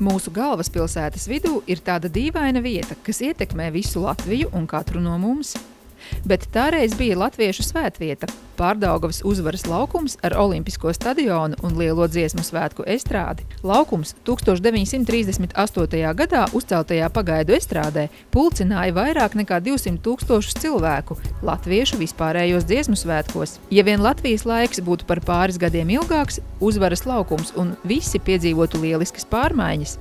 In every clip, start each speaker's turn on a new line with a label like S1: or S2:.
S1: Mūsu galvaspilsētas vidū ir tāda dīvaina vieta, kas ietekmē visu Latviju un katru no mums. Bet tāreiz bija latviešu svētvieta – Pārdaugavas uzvaras laukums ar Olimpisko stadionu un lielo dziesmu svētku estrādi. Laukums 1938. gadā uzceltajā pagaidu estrādē pulcināja vairāk nekā 200 000 cilvēku latviešu vispārējos dziesmu svētkos. Ja vien Latvijas laiks būtu par pāris gadiem ilgāks, uzvaras laukums un visi piedzīvotu lieliskas pārmaiņas.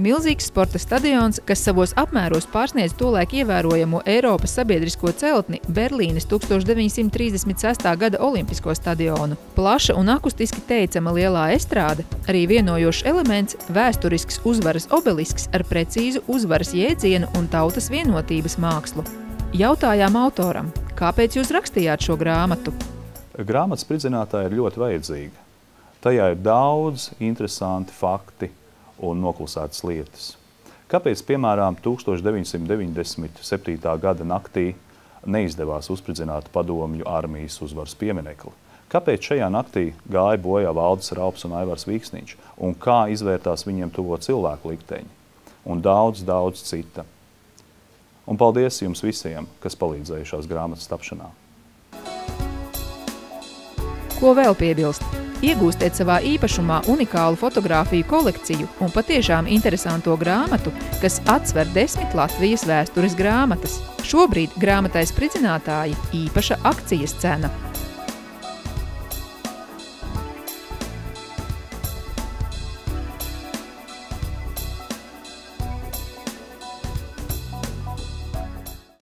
S1: Milzīgs sporta stadions, kas savos apmēros pārsniedz tolaik ievērojamo Eiropas sabiedrisko celtni Berlīnes 1936. gada Olimpisko stadionu. Plaša un akustiski teicama lielā estrāde, arī vienojošs elements – vēsturisks uzvaras obelisks ar precīzu uzvaras jēdzienu un tautas vienotības mākslu. Jautājām autoram, kāpēc jūs rakstījāt šo grāmatu?
S2: Grāmatas spridzinātāja ir ļoti vajadzīga. Tajā ir daudz interesanti fakti un noklusētas lietas. Kāpēc, piemēram, 1997. gada naktī neizdevās uzspridzināt padomju armijas uzvaras pieminekli? Kāpēc šajā naktī gāja bojā Valdis Raups un Aivars Vīksniņš? Un kā izvērtās viņiem tuvo cilvēku likteņi? Un daudz cita. Un paldies jums visiem, kas palīdzēja šās grāmatas tapšanā.
S1: Ko vēl piebilst? Iegūstiet savā īpašumā unikālu fotogrāfiju kolekciju un patiešām interesanto grāmatu, kas atsver 10 Latvijas vēstures grāmatas. Šobrīd grāmatai Spridzinātāji īpaša akcijas cena.